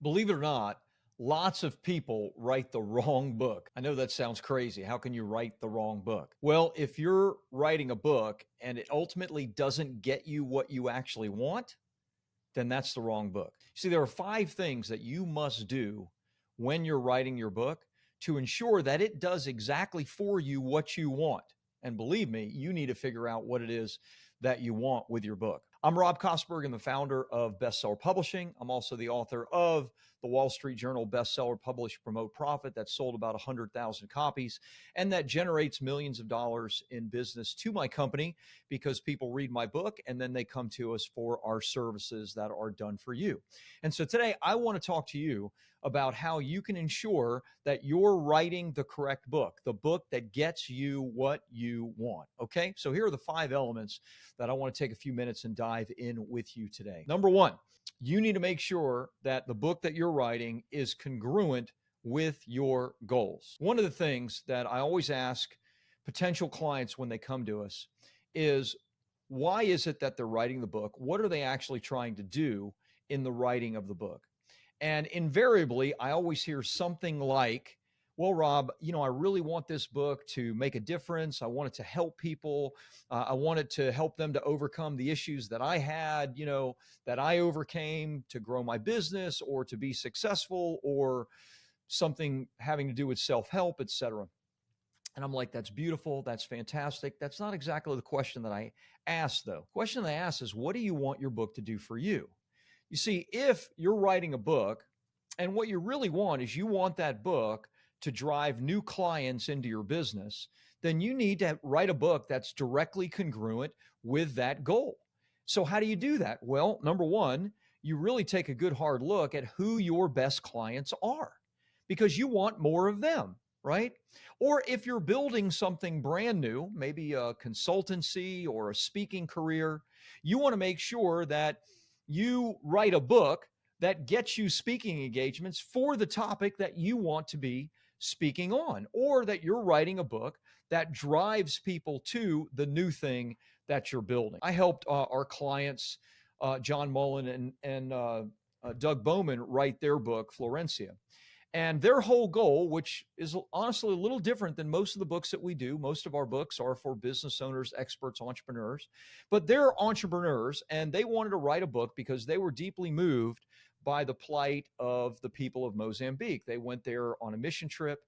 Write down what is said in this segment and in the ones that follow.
Believe it or not, lots of people write the wrong book. I know that sounds crazy. How can you write the wrong book? Well, if you're writing a book and it ultimately doesn't get you what you actually want, then that's the wrong book. See, there are 5 things that you must do when you're writing your book to ensure that it does exactly for you what you want. And believe me, you need to figure out what it is that you want with your book. I'm Rob Kosberg and the founder of Bestseller Publishing. I'm also the author of the Wall Street Journal bestseller Publish, Promote, Profit that sold about 100,000 copies and that generates millions of dollars in business to my company because people read my book and then they come to us for our services that are done for you. And so today I want to talk to you about how you can ensure that you're writing the correct book, the book that gets you what you want. Okay, so here are the 5 elements that I want to take a few minutes and dive in with you today. Number 1, you need to make sure that the book that you're writing is congruent with your goals. One of the things that I always ask potential clients when they come to us is, why is it that they're writing the book? What are they actually trying to do in the writing of the book? And invariably, I always hear something like, well, Rob, I really want this book to make a difference. I want it to help people. I want it to help them to overcome the issues that I had, that I overcame to grow my business or to be successful, or something having to do with self-help, etc. And I'm like, that's beautiful. That's fantastic. That's not exactly the question that I asked, though. The question that I asked is, what do you want your book to do for you? You see, if you're writing a book and what you really want is you want that book to drive new clients into your business, then you need to write a book that's directly congruent with that goal. So how do you do that? Well, number 1, you really take a good hard look at who your best clients are, because you want more of them, right? Or if you're building something brand new, maybe a consultancy or a speaking career, you want to make sure that you write a book that gets you speaking engagements for the topic that you want to be speaking on, or that you're writing a book that drives people to the new thing that you're building. I helped our clients, John Mullen and Doug Bowman, write their book, Florencia. And their whole goal, which is honestly a little different than most of the books that we do. Most of our books are for business owners, experts, entrepreneurs, but they're entrepreneurs, and they wanted to write a book because they were deeply moved by the plight of the people of Mozambique. They went there on a mission trip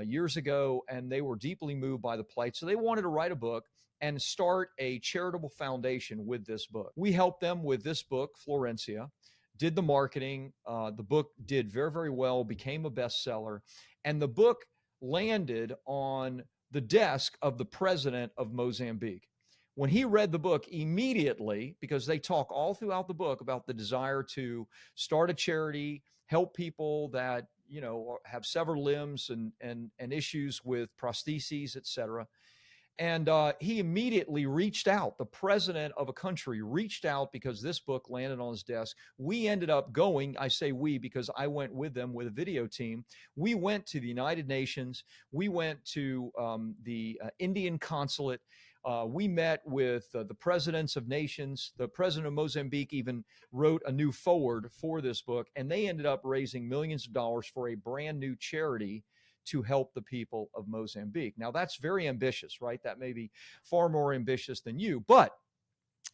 years ago, and they were deeply moved by the plight. So they wanted to write a book and start a charitable foundation with this book. We helped them with this book, Florencia, did the marketing. The book did very, very well, became a bestseller, and the book landed on the desk of the president of Mozambique. When he read the book immediately, because they talk all throughout the book about the desire to start a charity, help people that, have severed limbs and issues with prostheses, etc. And he immediately reached out. The president of a country reached out because this book landed on his desk. We ended up going, I say we because I went with them with a video team. We went to the United Nations. We went to the Indian consulate. We met with the presidents of nations. The president of Mozambique even wrote a new foreword for this book, and they ended up raising millions of dollars for a brand new charity to help the people of Mozambique. Now, that's very ambitious, right? That may be far more ambitious than you, but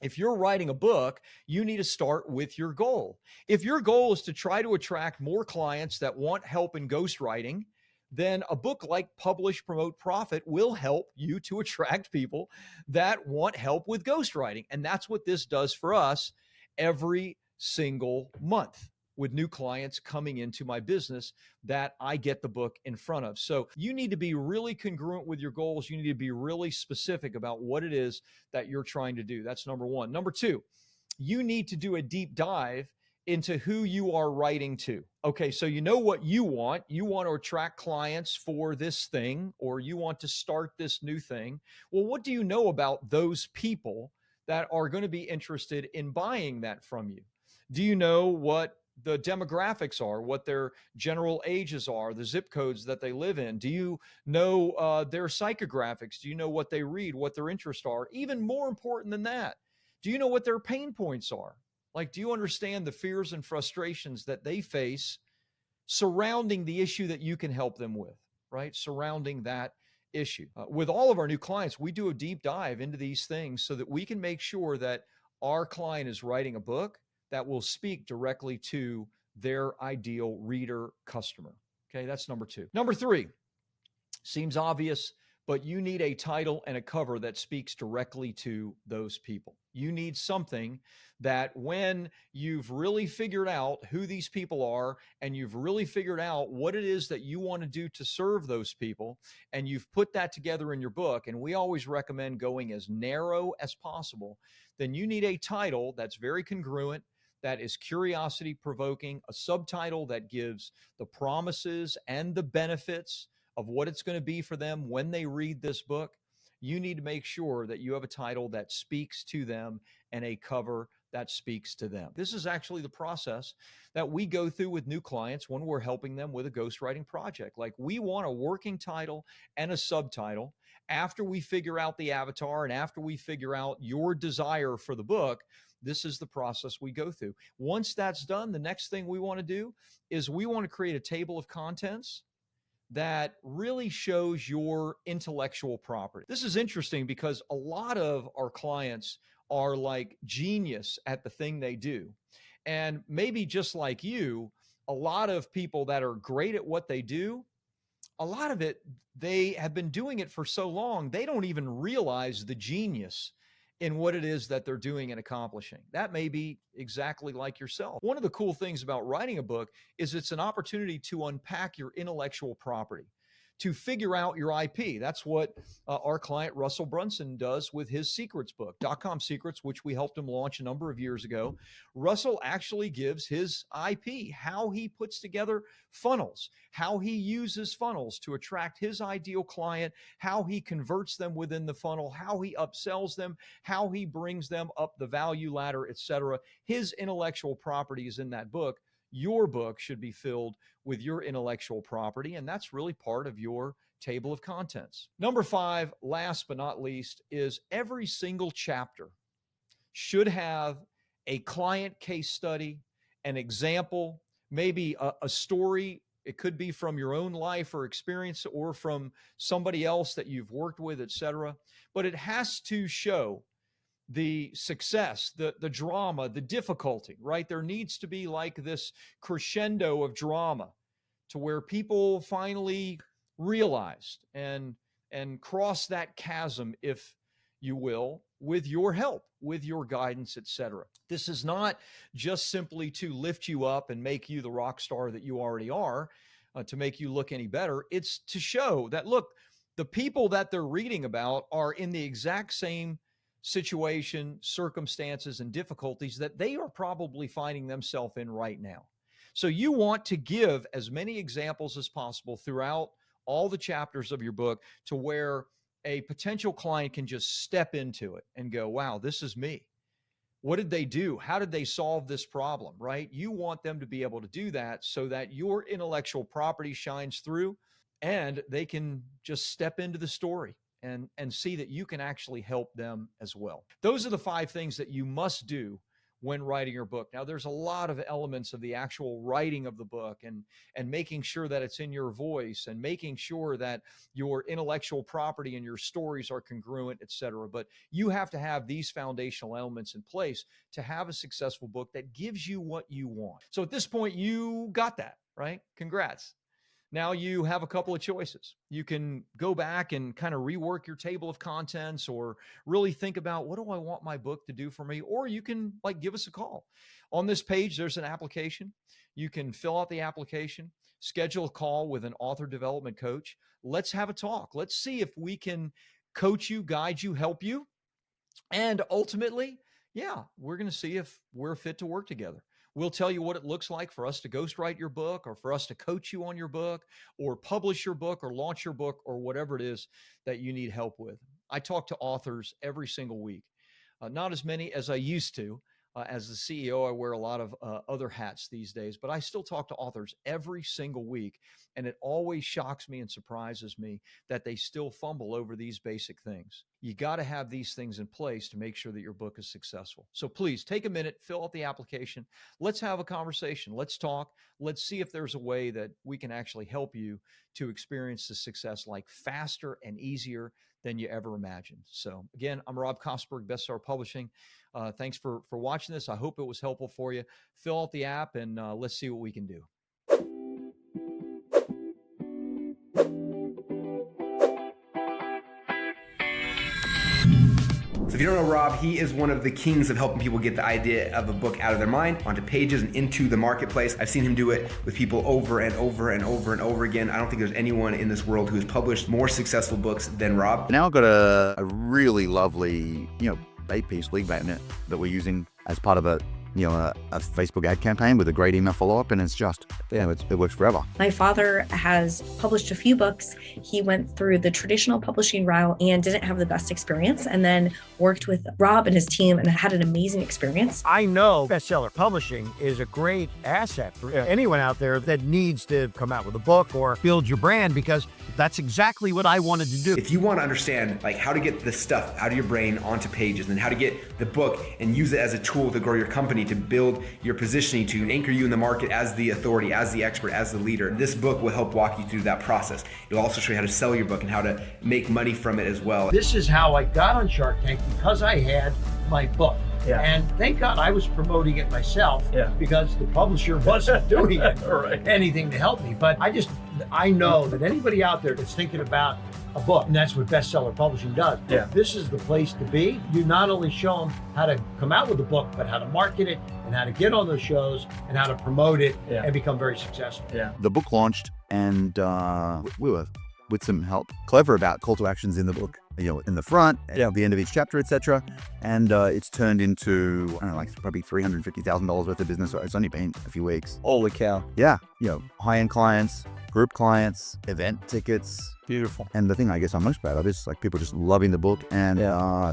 if you're writing a book, you need to start with your goal. If your goal is to try to attract more clients that want help in ghostwriting, then a book like Publish, Promote, Profit will help you to attract people that want help with ghostwriting. And that's what this does for us every single month, with new clients coming into my business that I get the book in front of. So you need to be really congruent with your goals. You need to be really specific about what it is that you're trying to do. That's number 1. Number 2, you need to do a deep dive into who you are writing to. Okay, so you know what you want. You want to attract clients for this thing, or you want to start this new thing. Well, what do you know about those people that are going to be interested in buying that from you? Do you know what the demographics are, what their general ages are, the zip codes that they live in? Do you know their psychographics? Do you know what they read, what their interests are? Even more important than that, do you know what their pain points are? Like, do you understand the fears and frustrations that they face surrounding the issue that you can help them with, right? Surrounding that issue. With all of our new clients, we do a deep dive into these things so that we can make sure that our client is writing a book that will speak directly to their ideal reader customer. Okay, that's number two. Number three, seems obvious, but you need a title and a cover that speaks directly to those people. You need something that when you've really figured out who these people are and you've really figured out what it is that you want to do to serve those people, and you've put that together in your book, and we always recommend going as narrow as possible, then you need a title that's very congruent, that is curiosity provoking, a subtitle that gives the promises and the benefits of what it's going to be for them when they read this book. You need to make sure that you have a title that speaks to them and a cover that speaks to them. This is actually the process that we go through with new clients when we're helping them with a ghostwriting project. Like, we want a working title and a subtitle. After we figure out the avatar and after we figure out your desire for the book, this is the process we go through. Once that's done, the next thing we want to do is we want to create a table of contents that really shows your intellectual property. This is interesting because a lot of our clients are like genius at the thing they do. And maybe just like you, a lot of people that are great at what they do, a lot of it, they have been doing it for so long, they don't even realize the genius in what it is that they're doing and accomplishing. That may be exactly like yourself. One of the cool things about writing a book is it's an opportunity to unpack your intellectual property, to figure out your IP. That's what our client Russell Brunson does with his secrets book, .com Secrets, which we helped him launch a number of years ago. Russell actually gives his IP, how he puts together funnels, how he uses funnels to attract his ideal client, how he converts them within the funnel, how he upsells them, how he brings them up the value ladder, etc. His intellectual property is in that book. Your book should be filled with your intellectual property, and that's really part of your table of contents. Number five, last but not least, is every single chapter should have a client case study, an example, maybe a story. It could be from your own life or experience or from somebody else that you've worked with, etc. But it has to show the success, the drama, the difficulty, right? There needs to be like this crescendo of drama to where people finally realized and cross that chasm, if you will, with your help, with your guidance, etc. This is not just simply to lift you up and make you the rock star that you already are, to make you look any better. It's to show that, look, the people that they're reading about are in the exact same situation, circumstances, and difficulties that they are probably finding themselves in right now. So you want to give as many examples as possible throughout all the chapters of your book to where a potential client can just step into it and go, wow, this is me. What did they do? How did they solve this problem, right? You want them to be able to do that so that your intellectual property shines through and they can just step into the story and see that you can actually help them as well. Those are the 5 things that you must do when writing your book. Now, there's a lot of elements of the actual writing of the book and making sure that it's in your voice and making sure that your intellectual property and your stories are congruent, etc. But you have to have these foundational elements in place to have a successful book that gives you what you want. So at this point, you got that, right? Congrats. Now you have a couple of choices. You can go back and kind of rework your table of contents or really think about, what do I want my book to do for me? Or you can like give us a call. On this page, there's an application. You can fill out the application, schedule a call with an author development coach. Let's have a talk. Let's see if we can coach you, guide you, help you. And ultimately, yeah, we're going to see if we're fit to work together. We'll tell you what it looks like for us to ghostwrite your book or for us to coach you on your book or publish your book or launch your book or whatever it is that you need help with. I talk to authors every single week, not as many as I used to, As the CEO, I wear a lot of other hats these days, but I still talk to authors every single week. And it always shocks me and surprises me that they still fumble over these basic things. You got to have these things in place to make sure that your book is successful. So please take a minute, fill out the application. Let's have a conversation. Let's talk. Let's see if there's a way that we can actually help you to experience the success like faster and easier than you ever imagined. So again, I'm Rob Kosberg, Bestseller Publishing. Thanks for watching this. I hope it was helpful for you. Fill out the app and let's see what we can do. So if you don't know Rob, he is one of the kings of helping people get the idea of a book out of their mind onto pages and into the marketplace. I've seen him do it with people over and over and over and over again. I don't think there's anyone in this world who has published more successful books than Rob. Now I've got a really lovely, bait piece lead magnet that we're using as part of a Facebook ad campaign with a great email follow-up, and it's just, it works forever. My father has published a few books. He went through the traditional publishing route and didn't have the best experience, and then worked with Rob and his team and had an amazing experience. I know bestseller publishing is a great asset for anyone out there that needs to come out with a book or build your brand, because that's exactly what I wanted to do. If you want to understand how to get this stuff out of your brain onto pages, and how to get the book and use it as a tool to grow your company, to build your positioning, to anchor you in the market as the authority, as the expert, as the leader, this book will help walk you through that process. It'll also show you how to sell your book and how to make money from it as well. This is how I got on Shark Tank, because I had my book. Yeah. And thank God I was promoting it myself, because the publisher wasn't doing anything to help me. But I know that anybody out there that's thinking about a book, and that's what bestseller publishing does. Yeah. This is the place to be. You not only show them how to come out with a book, but how to market it and how to get on those shows and how to promote it and become very successful. Yeah. The book launched, and we were, with some help, clever about call to actions in the book, in the front, at the end of each chapter, etc. And it's turned into, probably $350,000 worth of business. It's only been a few weeks. Holy cow. Yeah, high-end clients, group clients, event tickets. Beautiful. And the thing I guess I'm most proud of is people just loving the book and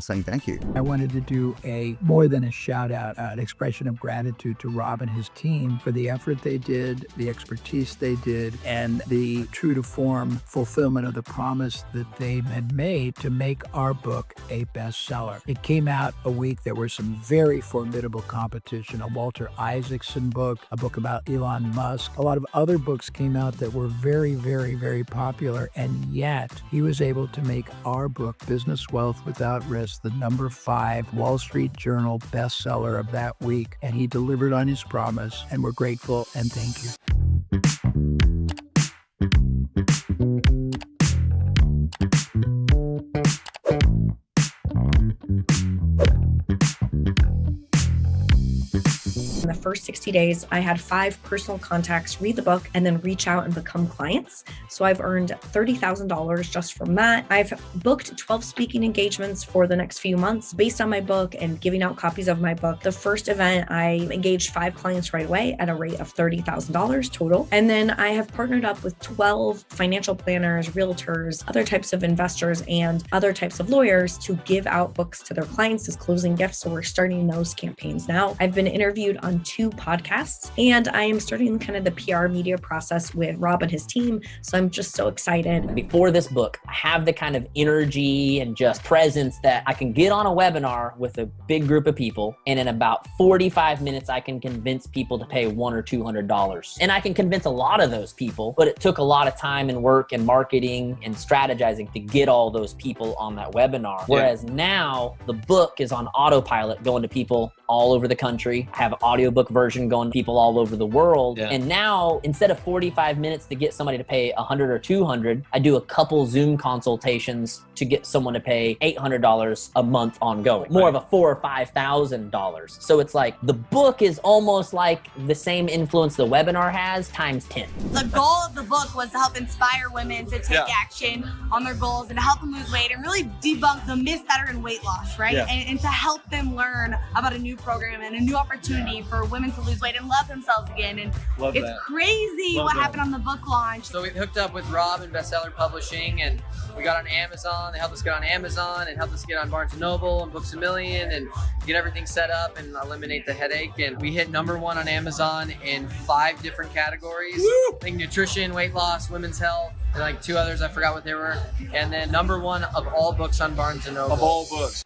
saying thank you. I wanted to do more than a shout out, an expression of gratitude to Rob and his team for the effort they did, the expertise they did, and the true to form fulfillment of the promise that they had made to make our book a bestseller. It came out a week. There was some very formidable competition, a Walter Isaacson book, a book about Elon Musk. A lot of other books came out that were very, very, very popular, and yet he was able to make our book, Business Wealth Without Risk, the #5 Wall Street Journal bestseller of that week. And he delivered on his promise, and we're grateful and thank you. In the first 60 days, I had 5 personal contacts read the book and then reach out and become clients. So I've earned $30,000 just from that. I've booked 12 speaking engagements for the next few months based on my book and giving out copies of my book. The first event, I engaged 5 clients right away at a rate of $30,000 total. And then I have partnered up with 12 financial planners, realtors, other types of investors, and other types of lawyers to give out books to their clients as closing gifts. So we're starting those campaigns now. I've been interviewed on 2 podcasts, and I am starting kind of the PR media process with Rob and his team. So I'm just so excited. Before this book, I have the kind of energy and just presence that I can get on a webinar with a big group of people, and in about 45 minutes, I can convince people to pay $100 or $200. And I can convince a lot of those people, but it took a lot of time and work and marketing and strategizing to get all those people on that webinar. Whereas now the book is on autopilot, going to people all over the country. I have an audiobook version going to people all over the world. And now, instead of 45 minutes to get somebody to pay $100 or $200, I do a couple Zoom consultations to get someone to pay $800 a month ongoing. More of a $4,000 or $5,000. So it's like the book is almost like the same influence the webinar has times 10. The goal of the book was to help inspire women to take action on their goals and to help them lose weight and really debunk the myths that are in weight loss, right? And to help them learn about a new program and a new opportunity for women to lose weight and love themselves again. And Love it's that. crazy Love what that. happened on the book launch. So we hooked up with Rob and Bestseller Publishing, and we got on Amazon. They helped us get on Amazon and helped us get on Barnes & Noble and Books A Million and get everything set up and eliminate the headache. And we hit #1 on Amazon in 5 different categories. I think nutrition, weight loss, women's health, and like 2 others, I forgot what they were. And then #1 of all books on Barnes & Noble. Of all books.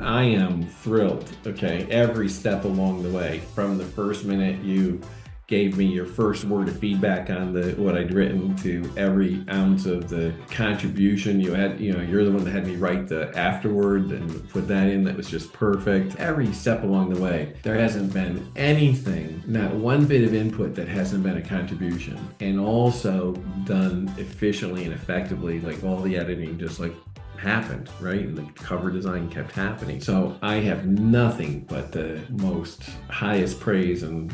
I am thrilled, okay, every step along the way. From the first minute you gave me your first word of feedback on what I'd written, to every ounce of the contribution you had. You're the one that had me write the afterword and put that in. That was just perfect. Every step along the way, there hasn't been anything, not one bit of input that hasn't been a contribution, and also done efficiently and effectively. Like all the editing just like happened, right? And the cover design kept happening. So I have nothing but the most highest praise, and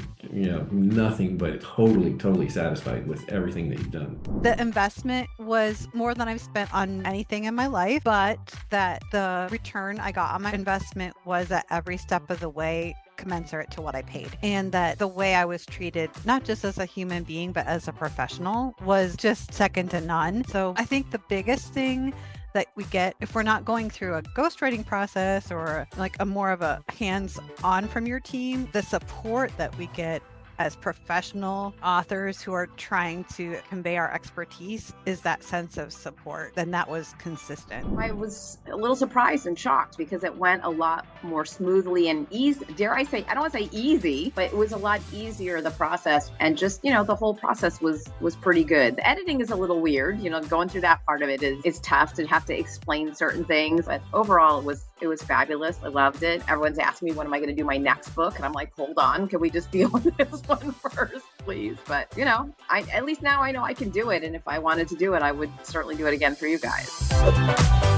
nothing but totally satisfied with everything that you've done. The investment was more than I've spent on anything in my life, but that the return I got on my investment was at every step of the way commensurate to what I paid. And that the way I was treated, not just as a human being, but as a professional, was just second to none. So I think the biggest thing that we get, if we're not going through a ghostwriting process or like a more of a hands-on from your team, the support that we get as professional authors who are trying to convey our expertise is that sense of support. Then that was consistent. I was a little surprised and shocked because it went a lot more smoothly and easy. Dare I say, I don't want to say easy, but it was a lot easier, the process. And just, the whole process was pretty good. The editing is a little weird. Going through that part of it is tough to have to explain certain things. But overall, it was fabulous. I loved it. Everyone's asking me, when am I going to do my next book? And I'm like, hold on, can we just deal with this one first, please? But, at least now I know I can do it. And if I wanted to do it, I would certainly do it again for you guys.